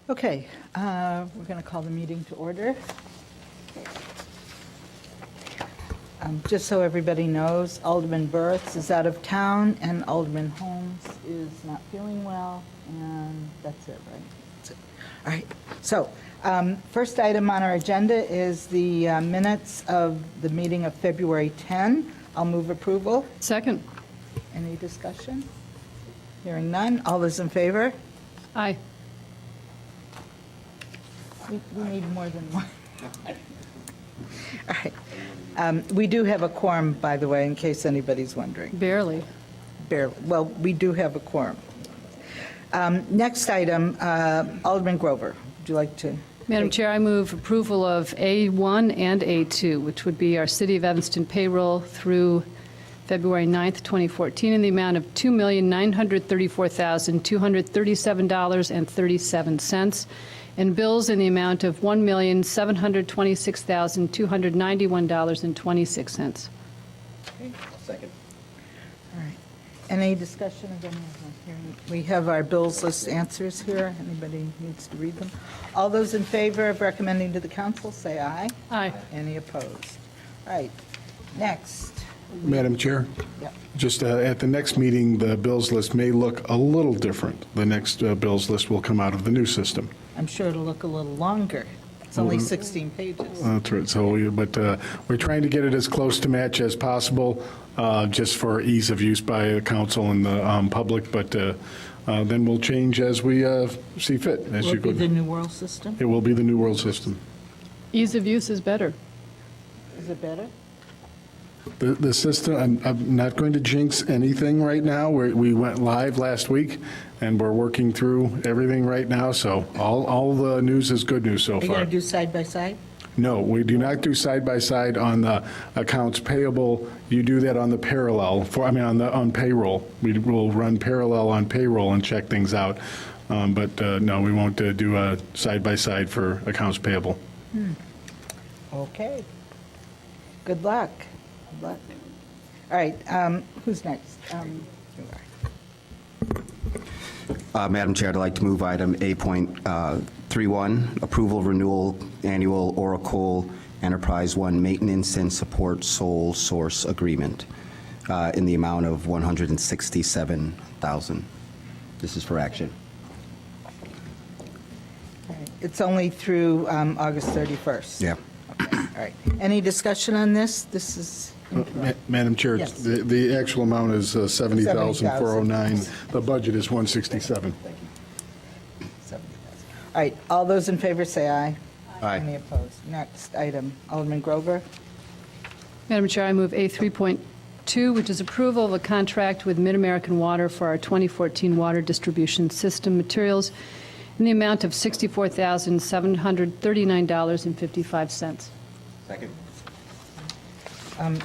Okay, we're going to call the meeting to order. Just so everybody knows, Alderman Burris is out of town, and Alderman Holmes is not feeling well, and that's it, right? That's it. All right, so first item on our agenda is the minutes of the meeting of February 10. I'll move approval. Second. Any discussion? Hearing none. All those in favor? Aye. We need more than one. All right. We do have a quorum, by the way, in case anybody's wondering. Barely. Barely. Well, we do have a quorum. Next item, Alderman Grover, would you like to? Madam Chair, I move approval of A1 and A2, which would be our City of Evanston payroll through February 9th, 2014, in the amount of $2,934,237.37, and bills in the amount of $1,726,291.26. Second. All right. Any discussion of any of them? We have our bills list answers here. Anybody needs to read them? All those in favor of recommending to the council, say aye. Aye. Any opposed? All right. Next. Madam Chair, Yep. just at the next meeting, the bills list may look a little different. The next bills list will come out of the new system. I'm sure it'll look a little longer. It's only 16 pages. That's right. So, we're trying to get it as close to match as possible, just for ease of use by the council and the public. But then we'll change as we see fit. As Will you it be go. the New World System? It will be the new world system. Ease of use is better. Is it better? The system, I'm not going to jinx anything right now. We went live last week, and we're working through everything right now, so all the news is good news so Are you far. going to do side by side? No, we do not do side-by-side on the accounts payable. You do that on the parallel, on payroll. We will run parallel on payroll and check things out. But no, we won't do a side-by-side for accounts payable. Okay. Good luck. Good luck. All right, who's next? You are. Madam Chair, I'd like to move item A.31, approval renewal annual Oracle Enterprise One maintenance and support sole source agreement in the amount of $167,000. This is for action. All right. It's only through August 31st. Yeah. Okay. All right. Any discussion on this? This is, Madam Chair, Yes. the actual amount is $70,409. The budget is $167,000. all right, all those in favor say aye. Aye. Any opposed? Next item, Alderman Grover. Madam Chair, I move A3.2, which is approval of a contract with Mid-American Water for our 2014 water distribution system materials in the amount of $64,739.55. Second.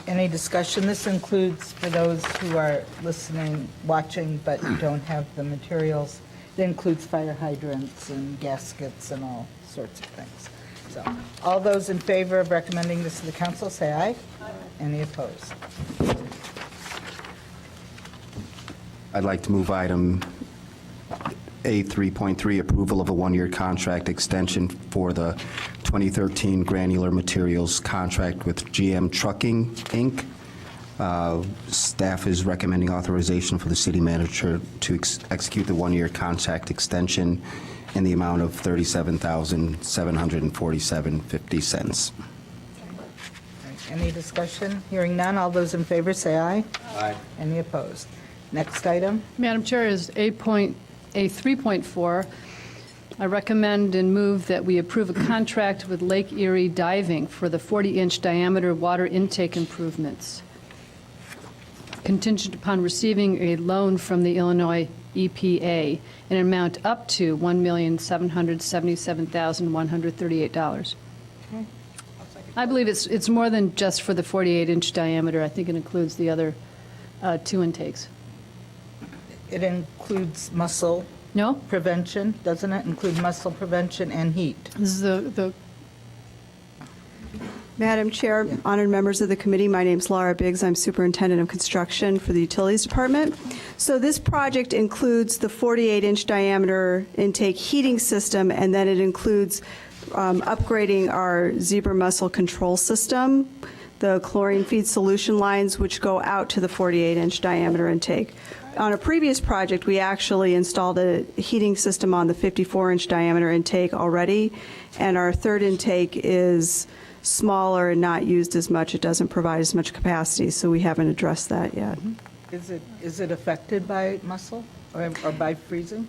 Any discussion? This includes, for those who are listening, watching, but don't have the materials, it includes fire hydrants and gaskets and all sorts of things. So, all those in favor of recommending this to the council, say aye. Aye. Any opposed? I'd like to move item A3.3, approval of a one-year contract extension for the 2013 granular materials contract with GM Trucking, Inc. Staff is recommending authorization for the city manager to execute the one-year contract extension in the amount of $37,747.50. Any discussion? Hearing none, all those in favor say aye. Aye. Any opposed? Next item, Madam Chair, is A3.4. I recommend and move that we approve a contract with Lake Erie Diving for the 40-inch diameter water intake improvements, contingent upon receiving a loan from the Illinois EPA in an amount up to $1,777,138. I believe it's more than just for the 48-inch diameter. I think it includes the other two intakes. it includes muscle No? prevention, doesn't it? Include muscle prevention and heat. This is the Madam Chair, honored members of the committee, my name's Laura Biggs. I'm Superintendent of Construction for the Utilities Department. So this project includes the 48-inch diameter intake heating system, and then it includes upgrading our zebra mussel control system, the chlorine feed solution lines, which go out to the 48-inch diameter intake. On a previous project, we actually installed a heating system on the 54-inch diameter intake already, and our third intake is smaller and not used as much. It doesn't provide as much capacity, so we haven't addressed that yet. Is it affected by mussel or by freezing?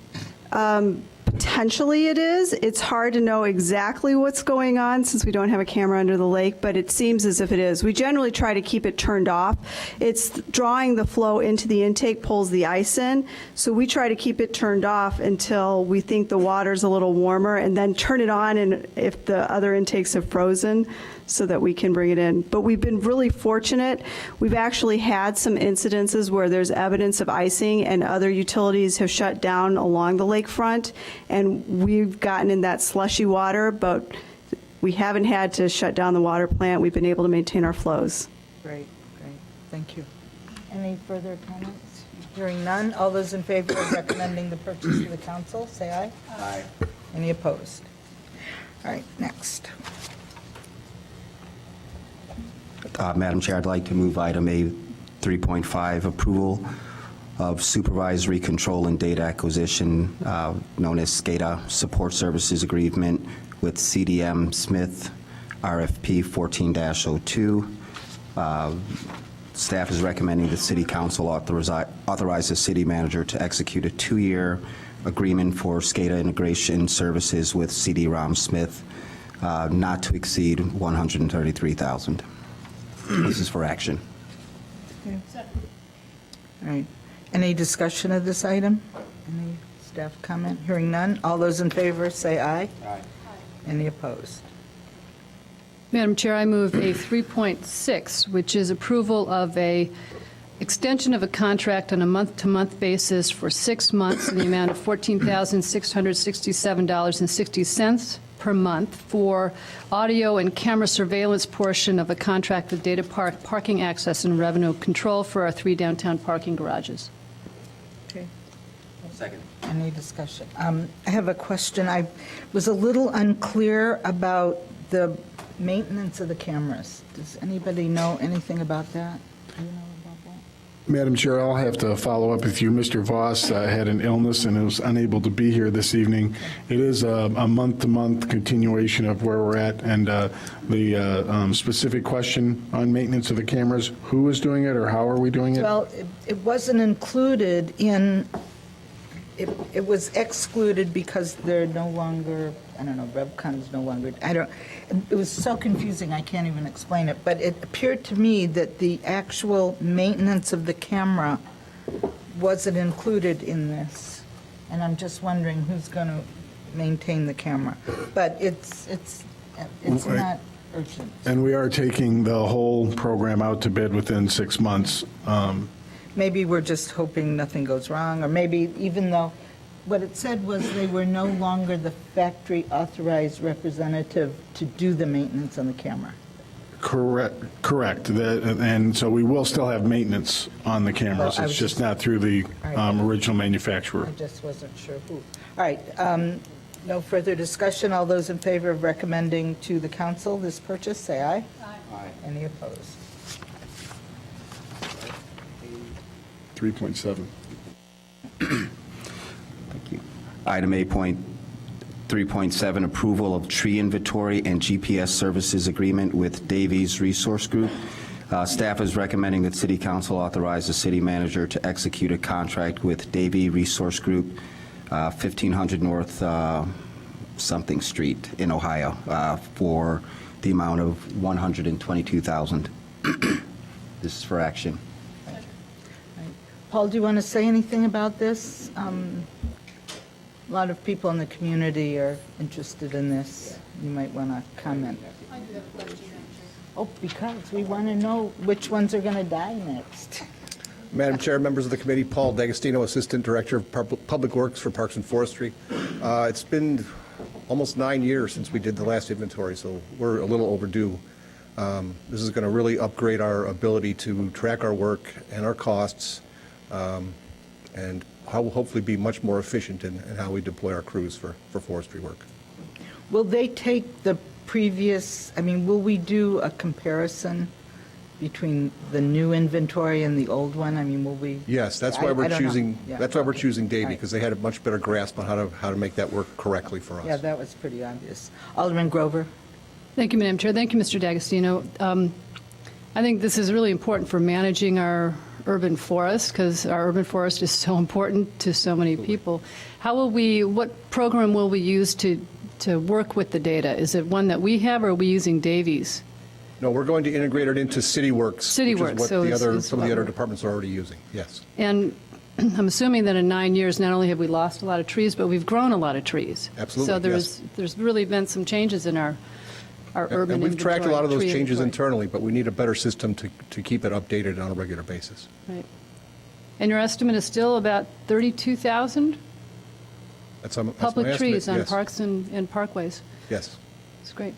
Potentially it is. It's hard to know exactly what's going on since we don't have a camera under the lake, but it seems as if it is. We generally try to keep it turned off. It's drawing the flow into the intake, pulls the ice in, so we try to keep it turned off until we think the water's a little warmer, and then turn it on and if the other intakes have frozen, so that we can bring it in. But we've been really fortunate. We've actually had some incidences where there's evidence of icing and other utilities have shut down along the lakefront, and we've gotten in that slushy water, but we haven't had to shut down the water plant. We've been able to maintain our flows. Great. Thank you. Any further comments? Hearing none, all those in favor of recommending the purchase to the council, say aye. Aye. Any opposed? All right, next. Madam Chair, I'd like to move item A 3.5, approval of supervisory control and data acquisition, known as SCADA Support Services Agreement with CDM Smith, RFP 14-02. Staff is recommending the City Council authorize the city manager to execute a 2-year agreement for SCADA integration services with CD-ROM Smith, not to exceed $133,000. This is for action. All right. Any discussion of this item? Any staff comment? Hearing none, all those in favor say aye. Aye. Any opposed? Madam Chair, I move a 3.6, which is approval of a extension of a contract on a month-to-month basis for 6 months in the amount of $14,667.60 per month for audio and camera surveillance portion of a contract with Data Park Parking Access and Revenue Control for our 3 downtown parking garages. Okay. Second. Any discussion? I have a question. I was a little unclear about the maintenance of the cameras. Does anybody know anything about that? Do you know about that? Madam Chair, I'll have to follow up with you. Mr. Voss had an illness and was unable to be here this evening. It is a month-to-month continuation of where we're at, and the specific question on maintenance of the cameras, who is doing it or how are we doing it? Well, it wasn't included in, it was excluded because they're no longer, I don't know, RevCon's no longer, it was so confusing, I can't even explain it, but it appeared to me that the actual maintenance of the camera wasn't included in this, and I'm just wondering who's going to maintain the camera. But it's not urgent. And we are taking the whole program out to bid within 6 months. Maybe we're just hoping nothing goes wrong, or maybe even though, what it said was they were no longer the factory authorized representative to do the maintenance on the camera. Correct. And so we will still have maintenance on the cameras. Well, It's just not through the original manufacturer. I just wasn't sure who. All right, no further discussion. All those in favor of recommending to the council this purchase, say aye. Aye. Any opposed? 3.7. Thank you. Item 8.3.7, approval of tree inventory and GPS services agreement with Davies Resource Group. Staff is recommending that City Council authorize the city manager to execute a contract with Davies Resource Group, 1500 North something Street in Ohio, for the amount of $122,000. This is for action. Paul, do you want to say anything about this? A lot of people in the community are interested in this. You might want to comment. I do have a question, Madam Chair. Oh, because we want to know which ones are going to die next. Madam Chair, members of the committee, Paul D'Agostino, Assistant Director of Public Works for Parks and Forestry. It's been almost 9 years since we did the last inventory, so we're a little overdue. This is going to really upgrade our ability to track our work and our costs, and hopefully be much more efficient in how we deploy our crews for forestry work. Will they take the previous, I mean, will we do a comparison between the new inventory and the old one? I mean, will we? Yes, that's why I we're don't know. choosing, Yeah, that's why we're okay. choosing Davy, All right. because they had a much better grasp on how to make that work correctly for us. Yeah, that was pretty obvious. Alderman Grover? Thank you, Madam Chair. Thank you, Mr. D'Agostino. I think this is really important for managing our urban forest, because our urban forest is so important to so many people. What program will we use to work with the data? Is it one that we have, or are we using Davies? No, we're going to integrate it into CityWorks. Which CityWorks, is so what it's some of the what other we're- departments are already using, yes. And I'm assuming that in 9 years, not only have we lost a lot of trees, but we've grown a lot of trees. Absolutely, So yes. there's really been some changes in our urban And we've tracked a lot of those tree changes inventory. internally, but we need a better system to keep it updated on a regular basis. Right. And your estimate is still about 32,000 That's my public estimate, trees on yes. parks and parkways. Yes. It's great.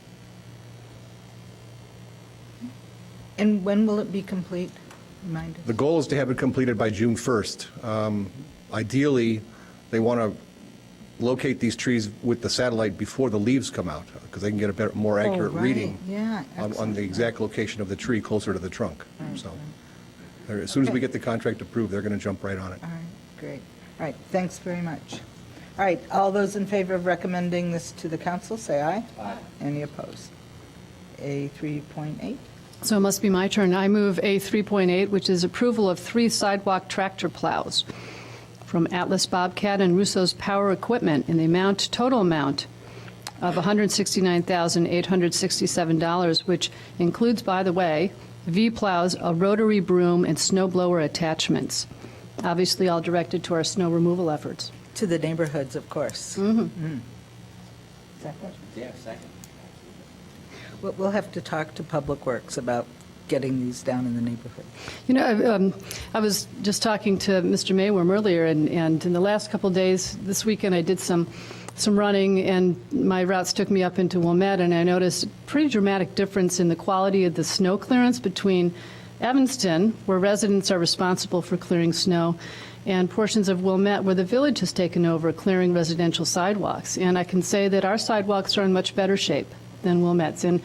And when will it be complete? Remind us. The goal is to have it completed by June 1st. Ideally, they want to locate these trees with the satellite before the leaves come out, because they can get a better, more accurate right. reading Yeah, on excellent. the exact location of the tree closer to the trunk. So as soon as we get the contract approved, they're going to jump right on it. All right, great. All right, thanks very much. All right, all those in favor of recommending this to the council, say aye. Aye. Any opposed? A 3.8? So it must be my turn. I move A 3.8, which is approval of 3 sidewalk tractor plows from Atlas Bobcat and Russo's Power Equipment in the total amount of $169,867, which includes, by the way, V-plows, a rotary broom, and snow blower attachments. Obviously, all directed to our snow removal efforts. To the neighborhoods, of course. Mm-hmm. Second? Yeah, second. We'll have to talk to Public Works about getting these down in the neighborhood. You know, I was just talking to Mr. Mayworm earlier, and in the last couple of days, this weekend, I did some running, and my routes took me up into Wilmette, and I noticed a pretty dramatic difference in the quality of the snow clearance between Evanston, where residents are responsible for clearing snow, and portions of Wilmette, where the village has taken over clearing residential sidewalks. And I can say that our sidewalks are in much better shape than Wilmette's. And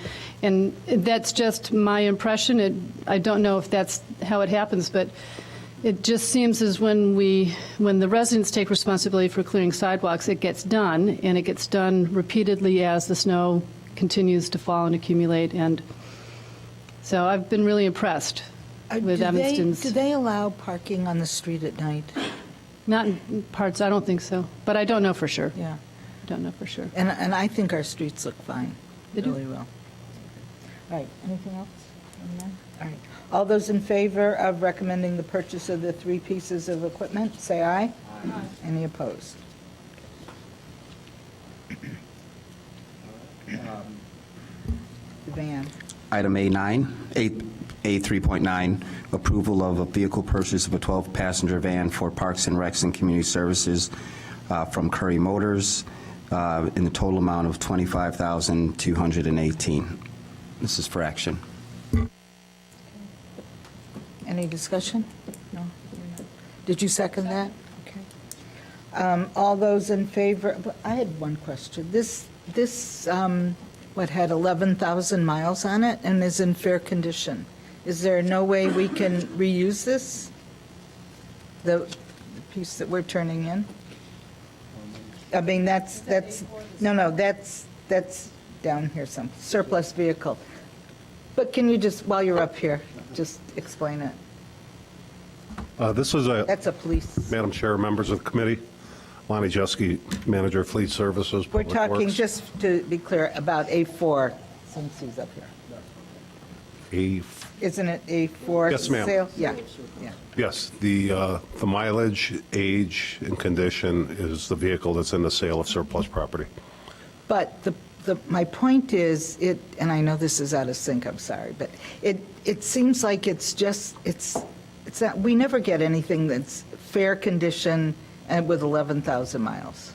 that's just my impression. I don't know if that's how it happens, but it just seems as when the residents take responsibility for clearing sidewalks, it gets done, and it gets done repeatedly as the snow continues to fall and accumulate. And so I've been really impressed with Evanston's. Do they allow parking on the street at night? Not in parts, I don't think so, but I don't know for sure. Yeah. I don't know for sure. And I think our streets look fine. They do. Really well. All right, anything else? Anyone? All right. All those in favor of recommending the purchase of the 3 pieces of equipment, say aye. Aye. Any opposed? The van. Item A9, A 3.9, approval of a vehicle purchase of a 12-passenger van for Parks and Recs and Community Services from Curry Motors in the total amount of $25,218. This is for action. Any discussion? No? Did you second that? Okay. All those in favor, but I had one question. This had 11,000 miles on it and is in fair condition. Is there no way we can reuse this? The piece that we're turning in? I mean, that's down here some, surplus vehicle. But can you just, while you're up here, just explain it? This is a, That's a police. Madam Chair, members of the committee, Lonnie Jeske, Manager of Fleet Services, We're Public talking, Works. just to be clear, about A4, since he's up here. Isn't it A4 Yes, ma'am. sale? Yeah, yeah. Yes, the mileage, age, and condition is the vehicle that's in the sale of surplus property. But my point is, and I know this is out of sync, I'm sorry, but it seems like it's not, we never get anything that's fair condition and with 11,000 miles.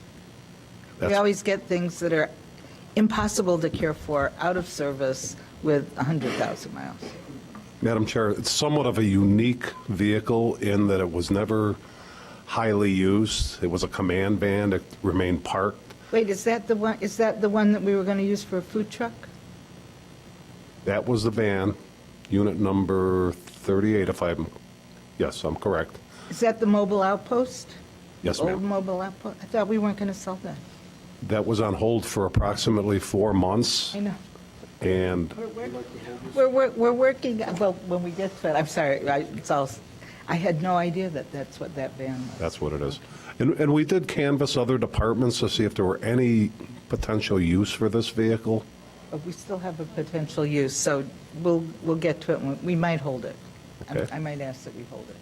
We That's- always get things that are impossible to care for, out of service, with 100,000 miles. Madam Chair, it's somewhat of a unique vehicle in that it was never highly used. It was a command van. It remained parked. Wait, is that the one that we were going to use for a food truck? That was the van, unit number 38, yes, I'm correct. Is that the mobile outpost? Yes, Old ma'am. mobile outpost? I thought we weren't going to sell that. That was on hold for approximately 4 months, I know. and We're working, well, when we get to it, I'm sorry, I had no idea that that's what that van was. that's what it is. And we did canvass other departments to see if there were any potential use for this vehicle. But we still have a potential use, so we'll get to it. We might hold it. Okay. I might ask that we hold it.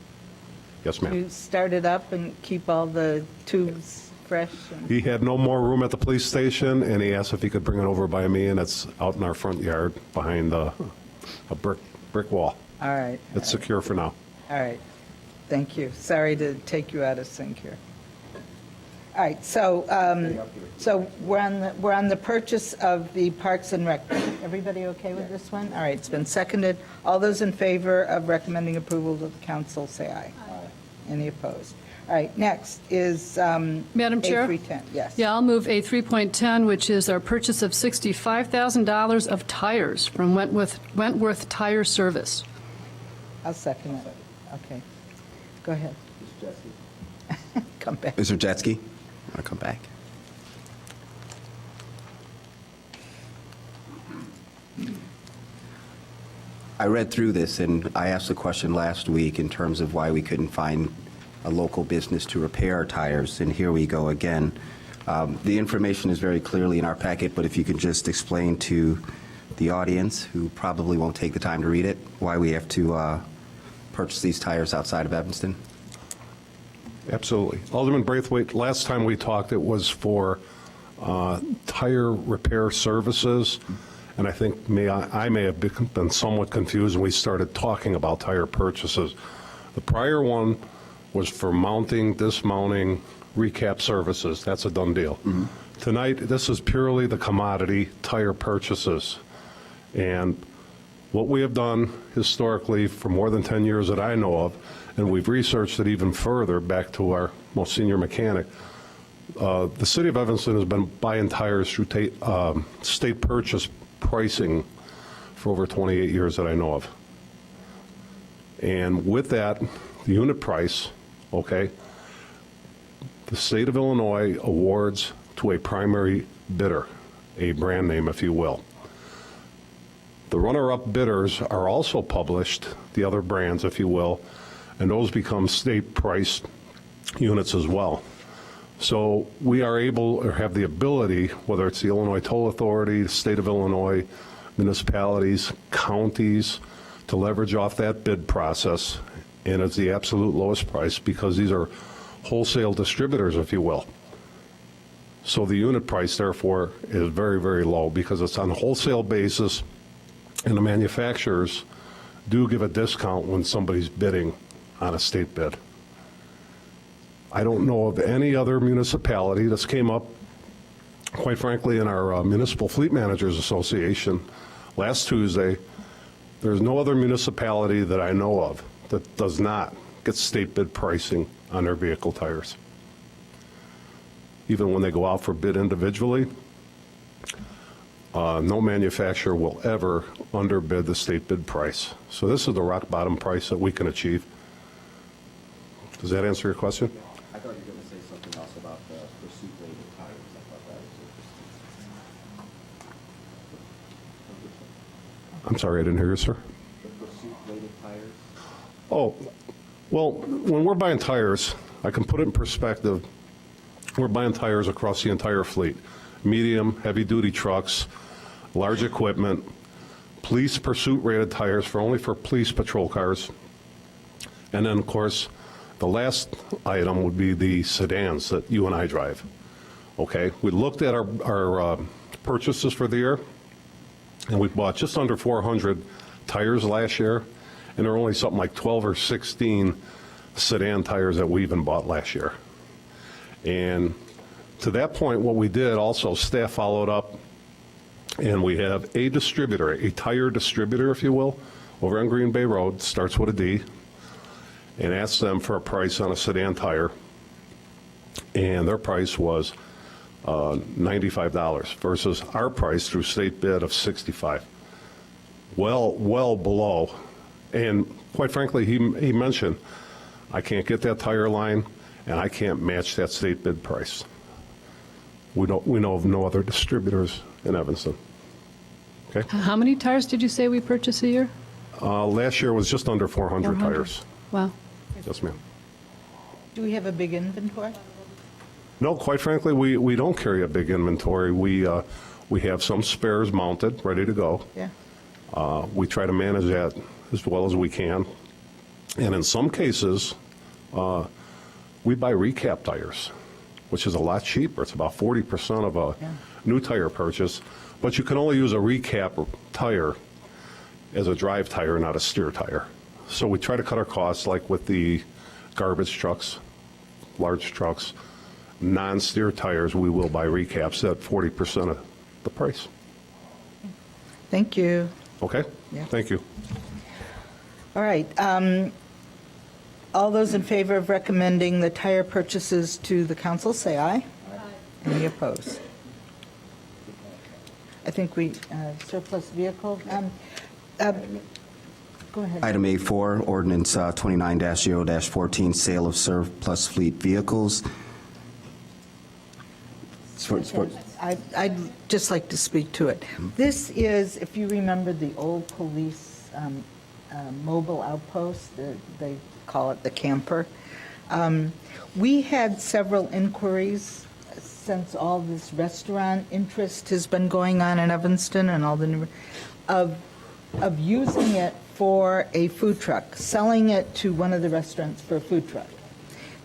Yes, ma'am. You start it up and keep all the tubes fresh? He had no more room at the police station, and he asked if he could bring it over by me, and it's out in our front yard behind a brick wall. All right. It's secure for now. All right. Thank you. Sorry to take you out of sync here. All right, so we're on the purchase of the Parks and Rec. Everybody okay with this one? All right, it's been seconded. All those in favor of recommending approval to the council, say aye. Any opposed? All right, next is Madam Chair? A310, yes. Yeah, I'll move A3.10, which is our purchase of $65,000 of tires from Wentworth Tire Service. I'll second it. Okay. Go ahead. Come back. Mr. Jetski? I'll come back. I read through this, and I asked the question last week in terms of why we couldn't find a local business to repair our tires, and here we go again. The information is very clearly in our packet, but if you could just explain to the audience, who probably won't take the time to read it, why we have to purchase these tires outside of Evanston? Absolutely. Alderman Braithwaite, last time we talked, it was for tire repair services, and I think I may have been somewhat confused when we started talking about tire purchases. The prior one was for mounting, dismounting, recap services. That's a done deal. Tonight, this is purely the commodity tire purchases. And what we have done historically for more than 10 years that I know of, and we've researched it even further back to our most senior mechanic, the city of Evanston has been buying tires through state purchase pricing for over 28 years that I know of. And with that, the unit price, okay, the state of Illinois awards to a primary bidder, a brand name, if you will. The runner-up bidders are also published, the other brands, if you will, and those become state price units as well. So we are able, or have the ability, whether it's the Illinois Toll Authority, the state of Illinois, municipalities, counties, to leverage off that bid process, and it's the absolute lowest price because these are wholesale distributors, if you will. So the unit price, therefore, is very, very low because it's on a wholesale basis, and the manufacturers do give a discount when somebody's bidding on a state bid. I don't know of any other municipality. This came up, quite frankly, in our Municipal Fleet Managers Association last Tuesday. There's no other municipality that I know of that does not get state bid pricing on their vehicle tires. Even when they go out for bid individually, no manufacturer will ever underbid the state bid price. So this is the rock bottom price that we can achieve. Does that answer your question? I thought you were going to say something else about the pursuit-rated tires. I thought that was I'm sorry, I didn't hear you, sir. the pursuit-rated tires. Oh, well, when we're buying tires, I can put it in perspective. We're buying tires across the entire fleet, medium, heavy-duty trucks, large equipment, police pursuit-rated tires only for police patrol cars, and then, of course, the last item would be the sedans that you and I drive. Okay, we looked at our purchases for the year, and we bought just under 400 tires last year, and there were only something like 12 or 16 sedan tires that we even bought last year. And to that point, what we did also, staff followed up And we have a distributor, a tire distributor, if you will, over on Green Bay Road, starts with a D, and asked them for a price on a sedan tire. And their price was $95 versus our price through state bid of $65. Well below. And quite frankly, he mentioned, I can't get that tire line, and I can't match that state bid price. We know of no other distributors in Evanston. Okay? How many tires did you say we purchase a year? Last year was just under 400 tires. Wow. Yes, ma'am. Do we have a big inventory? No, quite frankly, we don't carry a big inventory. We have some spares mounted, ready to go. Yeah. We try to manage that as well as we can. And in some cases, we buy recap tires, which is a lot cheaper. It's about 40% of a new tire purchase. But you can only use a recap tire as a drive tire, not a steer tire. So we try to cut our costs, like with the garbage trucks, large trucks. Non-steer tires, we will buy recaps at 40% of the price. Thank you. Okay? Yeah. Thank you. All right. All those in favor of recommending the tire purchases to the council, say aye. Any opposed? I think we, surplus vehicle, go ahead. Item A4, ordinance 29-0-14, sale of surplus fleet vehicles. I'd just like to speak to it. This is, if you remember the old police mobile outpost, they call it the camper. We had several inquiries since all this restaurant interest has been going on in Evanston and all the new, of using it for a food truck, selling it to one of the restaurants for a food truck.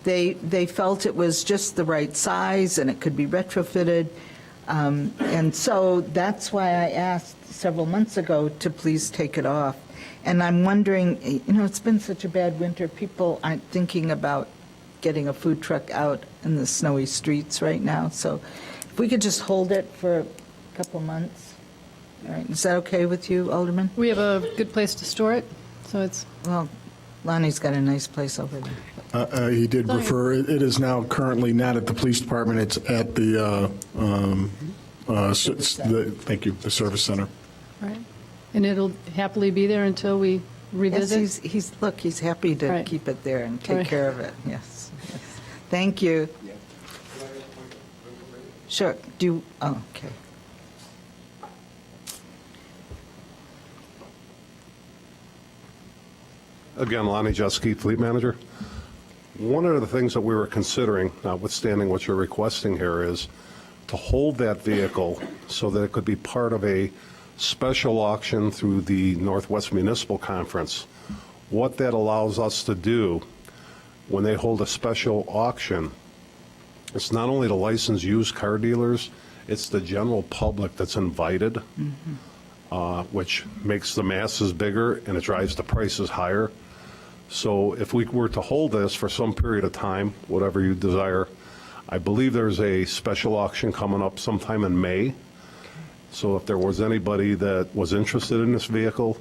They felt it was just the right size and it could be retrofitted. And so that's why I asked several months ago to please take it off. And I'm wondering, it's been such a bad winter, people aren't thinking about getting a food truck out in the snowy streets right now. So if we could just hold it for a couple months, all right? Is that okay with you, Alderman? We have a good place to store it, so it's, Well, Lonnie's got a nice place over there. He did refer, it is now currently not at the police department, it's at the, thank you, the service center. right. And it'll happily be there until we Yes, revisit? he's happy to Right. keep it there and take Right. care of it, yes. Yes. Thank you. Sure, okay. Again, Lonnie Jeske, Fleet Manager. One of the things that we were considering, notwithstanding what you're requesting here, is to hold that vehicle so that it could be part of a special auction through the Northwest Municipal Conference. What that allows us to do when they hold a special auction, it's not only the licensed used car dealers, it's the general public that's invited, which makes the masses bigger and it drives the prices higher. So if we were to hold this for some period of time, whatever you desire, I believe there's a special auction coming up sometime in May. So if there was anybody that was interested in this vehicle,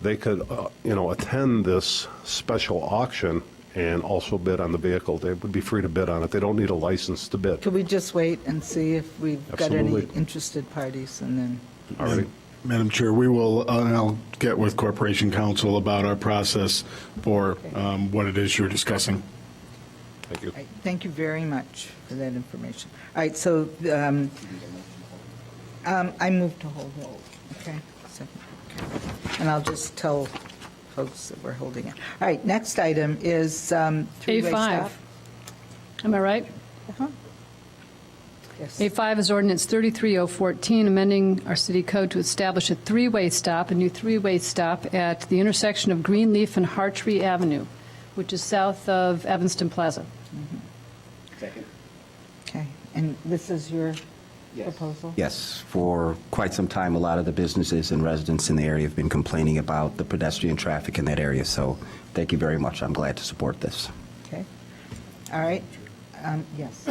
they could, attend this special auction and also bid on the vehicle. They would be free to bid on it. They don't need a license to bid. Could we just wait and see if we've got any Absolutely. interested parties and then? All right. Madam Chair, we will, and I'll get with Corporation Counsel about our process for what it is you're discussing. Thank you. All right, thank you very much for that information. All right, so I move to hold it. Okay, second. Okay. And I'll just tell folks that we're holding it. All right, next item is three-way stop. A5. Am I right? Uh-huh. Yes. A5 is ordinance 33014, amending our city code to establish a three-way stop, a new three-way stop at the intersection of Greenleaf and Hartree Avenue, which is south of Evanston Plaza. Okay, and this is your proposal? Yes, for quite some time, a lot of the businesses and residents in the area have been complaining about the pedestrian traffic in that area, so thank you very much. I'm glad to support this. Okay, all right, yes.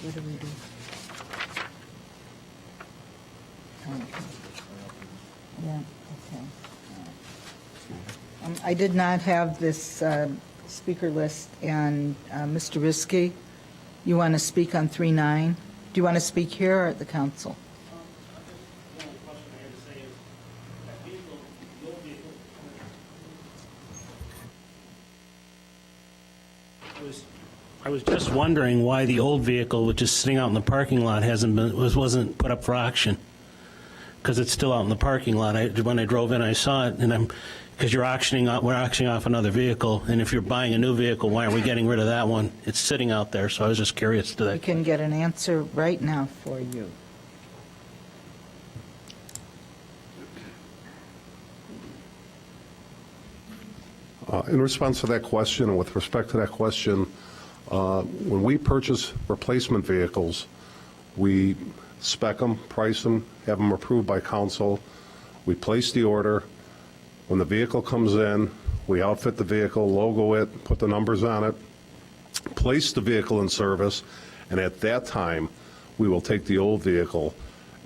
What do we do? Yeah, okay. I did not have this speaker list, and Mr. Riskey, you want to speak on 3.9? Do you want to speak here or at the council? I was just wondering why the old vehicle, which is sitting out in the parking lot, wasn't put up for auction. Because it's still out in the parking lot. When I drove in, I saw it, and because we're auctioning off another vehicle, and if you're buying a new vehicle, why are we getting rid of that one? It's sitting out there, so I was just curious to We that. can get an answer right now for you. In response to that question, and with respect to that question, when we purchase replacement vehicles, we spec them, price them, have them approved by council. We place the order. When the vehicle comes in, we outfit the vehicle, logo it, put the numbers on it, place the vehicle in service, and at that time, we will take the old vehicle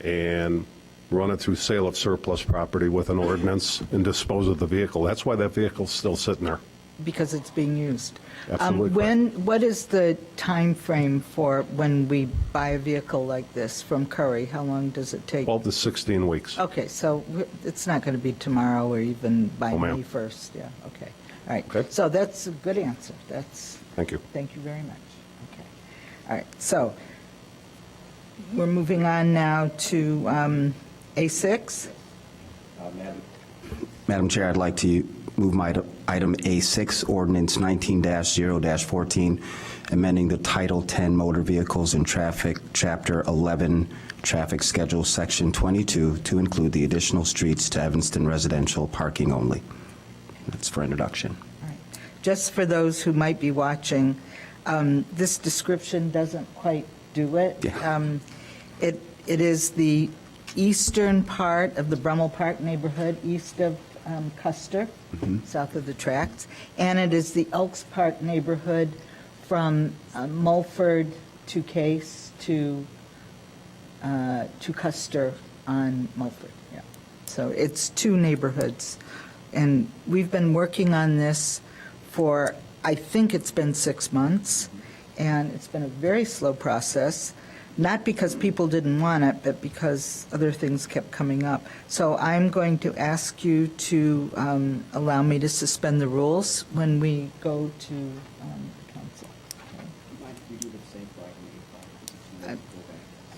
and run it through sale of surplus property with an ordinance and dispose of the vehicle. That's why that vehicle's still sitting there. Because it's being used. Absolutely correct. What is the time frame for when we buy a vehicle like this from Curry? How long does it take? 12 to 16 weeks. Okay, so it's not going to be tomorrow or even by Oh, ma'am. May 1st, yeah, okay. All right, Okay. so that's a good answer. Thank you. Thank you very much. Okay. All right, so we're moving on now to A6. Madam Chair, I'd like to move my item A6, ordinance 19-0-14, amending the Title 10 Motor Vehicles and Traffic, Chapter 11, Traffic Schedule, Section 22, to include the additional streets to Evanston residential parking only. That's for introduction. All right. Just for those who might be watching, this description doesn't quite do it. Yeah. It is the eastern part of the Brummel Park neighborhood, east of Custer, south of the tracks, and it is the Elks Park neighborhood from Mulford to Case to Custer on Mulford. Yeah. So it's two neighborhoods. And we've been working on this for, I think it's been 6 months, and it's been a very slow process, not because people didn't want it, but because other things kept coming up. So I'm going to ask you to allow me to suspend the rules when we go to the council.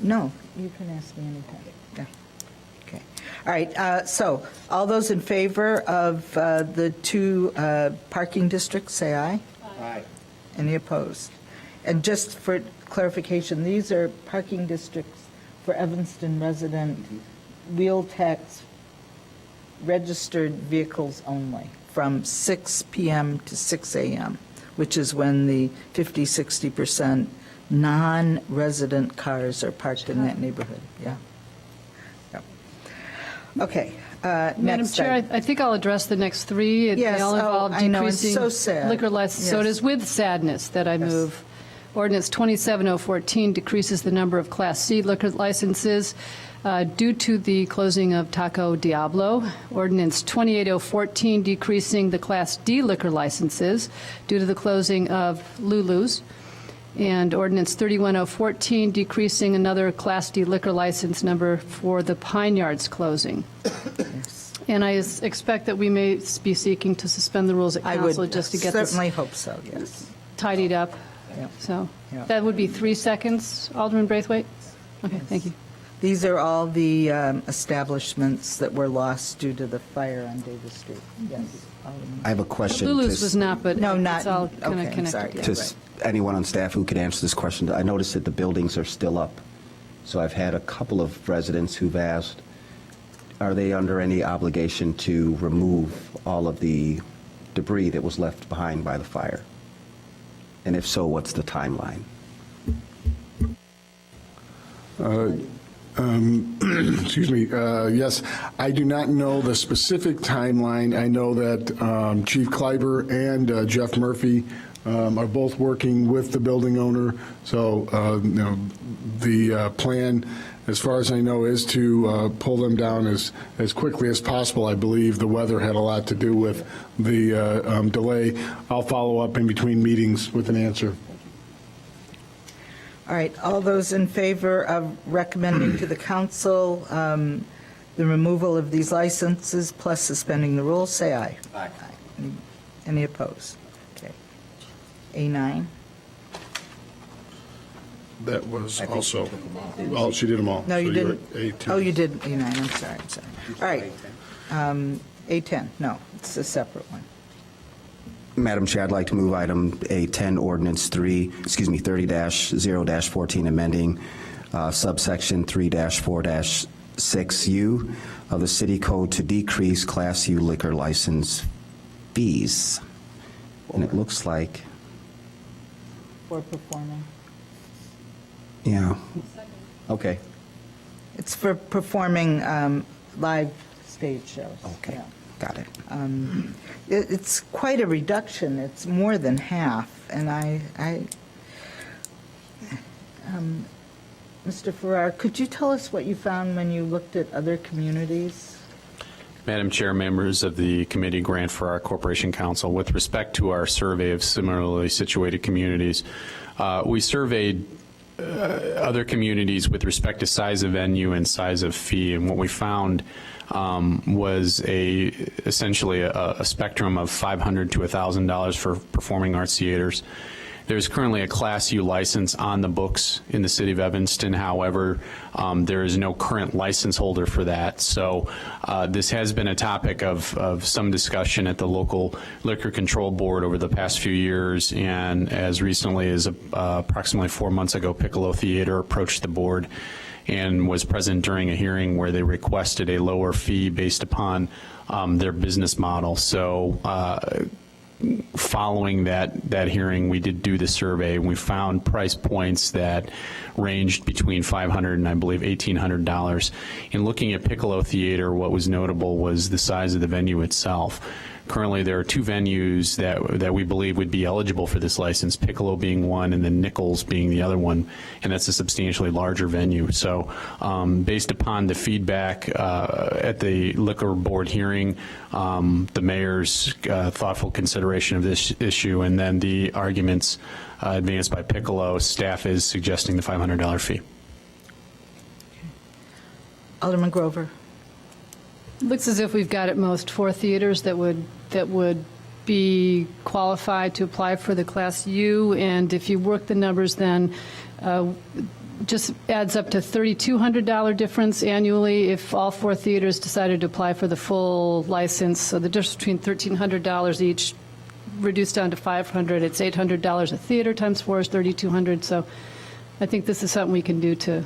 No, you can ask me anytime. Yeah. Okay. All right, so all those in favor of the two parking districts, say aye. Aye. Any opposed? And just for clarification, these are parking districts for Evanston resident, wheel tax registered vehicles only, from 6 p.m. to 6 a.m., which is when the 50-60% non-resident cars are parked in that neighborhood. Yeah. Yep. Okay. Madam Next Chair, item. I think I'll address the next three. Yes, They all involve I know, it's decreasing so sad. liquor license. So it Yes. is with sadness that I Yes. move. Ordinance 27014 decreases the number of Class C liquor licenses due to the closing of Taco Diablo. Ordinance 28014 decreasing the Class D liquor licenses due to the closing of Lulu's. And Ordinance 31014 decreasing another Class D liquor license number for the Pine Yards closing. And I expect that we may be seeking to suspend the rules at I council would just to get this certainly hope so, yes. tidied up. Yeah. So Yeah. that would be 3 seconds, Alderman Braithwaite? Okay, thank you. These are all the establishments that were lost due to the fire on Davis Street. Yes. I have a question. Lulu's to- was not, but No, not, it's all kind okay, of I'm sorry. connected. Yeah, to anyone on staff who could answer this question. I noticed that the buildings are still up. So I've had a couple of residents who've asked, are they under any obligation to remove all of the debris that was left behind by the fire? And if so, what's the timeline? Excuse me, yes, I do not know the specific timeline. I know that Chief Kleiber and Jeff Murphy are both working with the building owner. So, the plan, as far as I know, is to pull them down as quickly as possible. I believe the weather had a lot to do with the delay. I'll follow up in between meetings with an answer. All right, all those in favor of recommending to the council the removal of these licenses plus suspending the rules, say aye. Aye. Any opposed? Okay. A9? That was also, well, she did them all. No, you So you're didn't. at A10. Oh, you did A9, I'm sorry. All right. A10, no, it's a separate one. Madam Chair, I'd like to move item A10, ordinance 30-0-14, amending subsection 3-4-6U of the city code to decrease Class U liquor license fees. And it looks like, For performing. yeah, okay. It's for performing live stage shows. Okay, Yeah. got it. It's quite a reduction. It's more than half, and Mr. Farrar, could you tell us what you found when you looked at other communities? Madam Chair, members of the committee, Grant Farrar, Corporation Counsel, with respect to our survey of similarly situated communities, we surveyed other communities with respect to size of venue and size of fee, and what we found was essentially a spectrum of $500 to $1,000 for performing arts theaters. There's currently a Class U license on the books in the city of Evanston. However, there is no current license holder for that. So this has been a topic of some discussion at the local liquor control board over the past few years. And as recently as approximately 4 months ago, Piccolo Theater approached the board and was present during a hearing where they requested a lower fee based upon their business model. So following that hearing, we did do the survey, and we found price points that ranged between $500 and I believe $1,800. In looking at Piccolo Theater, what was notable was the size of the venue itself. Currently, there are two venues that we believe would be eligible for this license, Piccolo being one and then Nichols being the other one, and that's a substantially larger venue. So based upon the feedback at the liquor board hearing, the mayor's thoughtful consideration of this issue, and then the arguments advanced by Piccolo, staff is suggesting the $500 fee. Alderman Grover. Looks as if we've got at most 4 theaters that would be qualified to apply for the Class U, and if you work the numbers, then just adds up to $3,200 difference annually if all 4 theaters decided to apply for the full license. So the difference between $1,300 each reduced down to $500. It's $800 a theater times 4 is $3,200. So I think this is something we can do to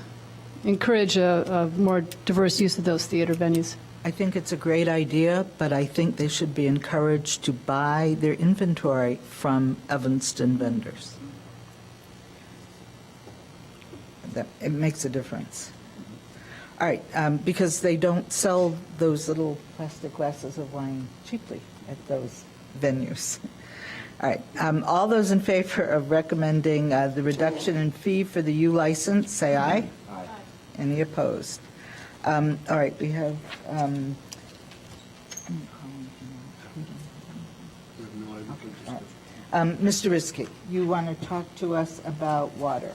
encourage a more diverse use of those theater venues. I think it's a great idea, but I think they should be encouraged to buy their inventory from Evanston vendors. It makes a difference. All right, because they don't sell those little plastic glasses of wine cheaply at those venues. All right, all those in favor of recommending the reduction in fee for the U license, say aye. Aye. Any opposed? All right, we have, Mr. Riskey, you want to talk to us about water?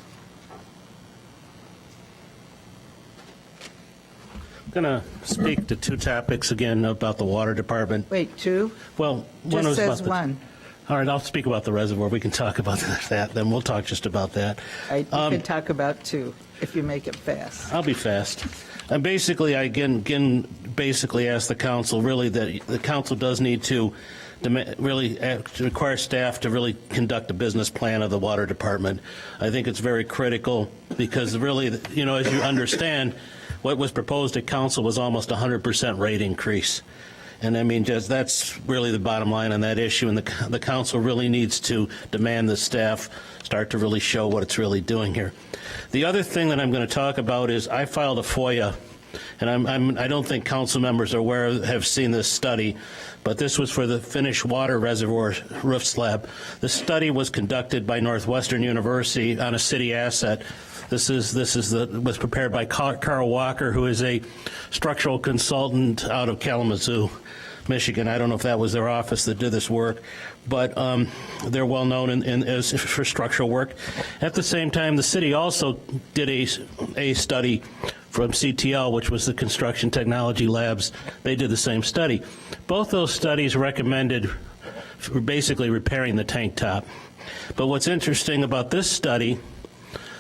I'm going to speak to 2 topics again about the water department. Wait, 2? Well, one Just was says about 1. All right, I'll speak about the reservoir. We can talk about that, then we'll talk just about that. All right, you can talk about 2 if you make it fast. I'll be fast. And basically, I again basically ask the council really that the council does need to really require staff to really conduct a business plan of the water department. I think it's very critical because really, you know, as you understand, what was proposed at council was almost 100% rate increase. And I mean, just that's really the bottom line on that issue. And the council really needs to demand the staff start to really show what it's really doing here. The other thing that I'm going to talk about is I filed a FOIA And I don't think council members are aware, have seen this study, but this was for the Finnish water reservoir roof slab. The study was conducted by Northwestern University on a city asset. This was prepared by Carl Walker, who is a structural consultant out of Kalamazoo, Michigan. I don't know if that was their office that did this work, but they're well known for structural work. At the same time, the city also did a study from CTL, which was the Construction Technology Labs. They did the same study. Both those studies recommended basically repairing the tank top. But what's interesting about this study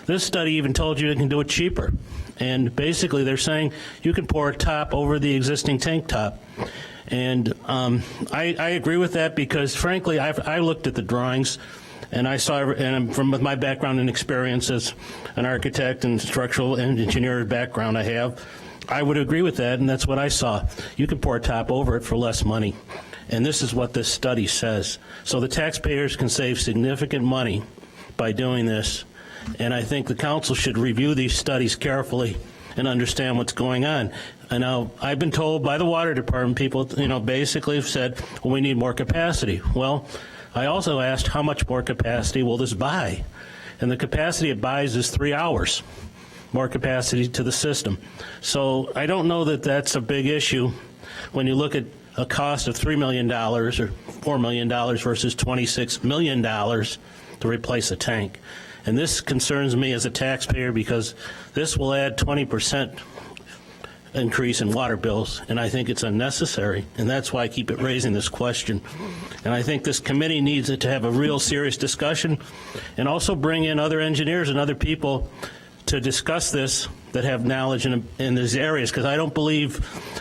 even told you it can do it cheaper. And basically they're saying you can pour a top over the existing tank top. And I agree with that because, frankly, I looked at the drawings, and I saw, and from my background and experience as an architect and structural and engineer background I would agree with that, and that's what I saw. You can pour a top over it for less money. And this is what this study says. So the taxpayers can save significant money by doing this. And I think the council should review these studies carefully and understand what's going on. And now, I've been told by the water department people, basically have said, well, we need more capacity. Well, I also asked how much more capacity will this buy? And the capacity it buys is 3 hours, more capacity to the system. So I don't know that that's a big issue when you look at a cost of $3 million or $4 million versus $26 million to replace a tank. And this concerns me as a taxpayer because this will add 20% increase in water bills, and I think it's unnecessary, and that's why I keep it raising this question. And I think this committee needs to have a real serious discussion and also bring in other engineers and other people to discuss this that have knowledge in these areas, because I don't believe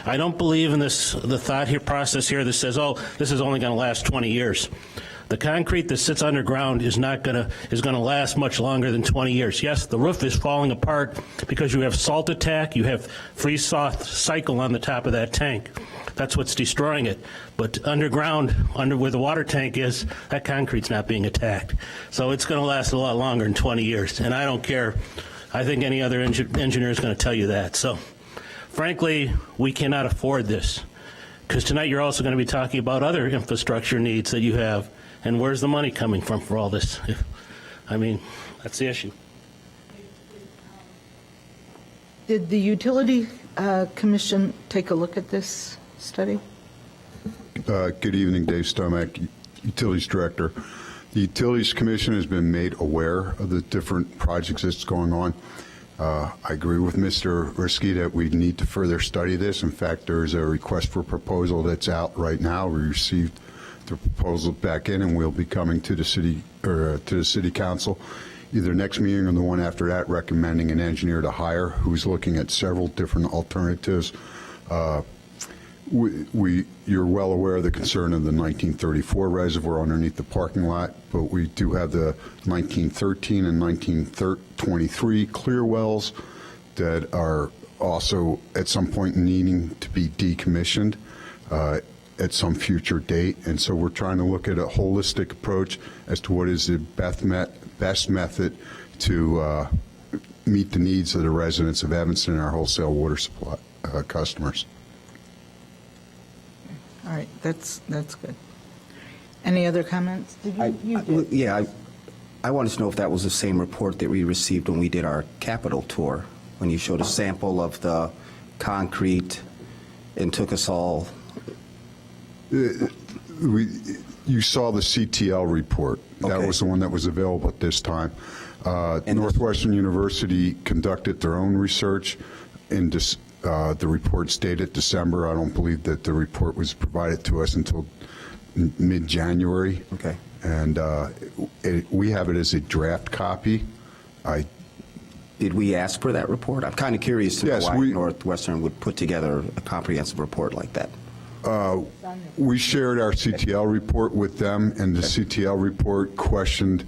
in the thought here process here that says, oh, this is only going to last 20 years. The concrete that sits underground is going to last much longer than 20 years. Yes, the roof is falling apart because you have salt attack, you have freeze-thaw cycle on the top of that tank. That's what's destroying it. But underground, under where the water tank is, that concrete's not being attacked. So it's going to last a lot longer than 20 years. And I don't care. I think any other engineer is going to tell you that. So, frankly, we cannot afford this. Because tonight you're also going to be talking about other infrastructure needs that you have. And where's the money coming from for all this? That's the issue. Did the Utility Commission take a look at this study? Good evening, Dave Stomack, Utilities Director. The Utilities Commission has been made aware of the different projects that's going on. I agree with Mr. Risky that we need to further study this. In fact, there's a request for proposal that's out right now. We received the proposal back in, and we'll be coming to the city council either next meeting or the one after that, recommending an engineer to hire who's looking at several different alternatives. You're well aware of the concern of the 1934 reservoir underneath the parking lot, but we do have the 1913 and 1923 clear wells that are also at some point needing to be decommissioned at some future date. And so we're trying to look at a holistic approach as to what is the best method to meet the needs of the residents of Evanston and our wholesale water supply customers. All right, that's good. Any other comments? You did. Yeah, I wanted to know if that was the same report that we received when we did our Capitol tour, when you showed a sample of the concrete and took us all. You saw the CTL report. That Okay. was the one that was available at this time. Northwestern University conducted their own research. The report dated December. I don't believe that the report was provided to us until mid-January. Okay. And we have it as a draft copy. Did we ask for that report? I'm kind of curious to know Yes, why we- Northwestern would put together a comprehensive report like that. We shared our CTL report with them, and the CTL report questioned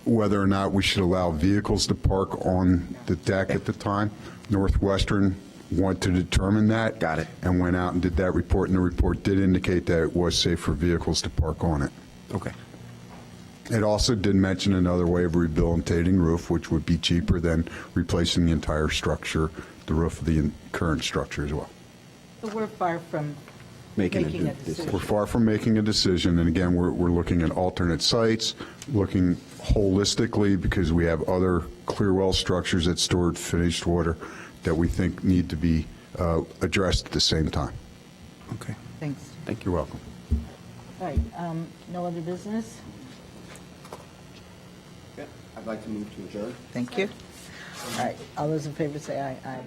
whether or not we should allow vehicles to park on the deck at the time. Northwestern wanted to determine that. Got it. And went out and did that report, and the report did indicate that it was safe for vehicles to park on it. Okay. It also did mention another way of rehabilitating roof, which would be cheaper than replacing the entire structure the roof of the current structure as well. But we're far from Making a making a decision. decision. We're far from making a decision, and again, we're looking at alternate sites, looking holistically, because we have other clear well structures that stored finished water that we think need to be addressed at the same time. Okay. Thanks. Thank you. You're welcome. All right, no other business? I'd like to move to adjourn. Thank you. All right, all those in favor say aye. Aye.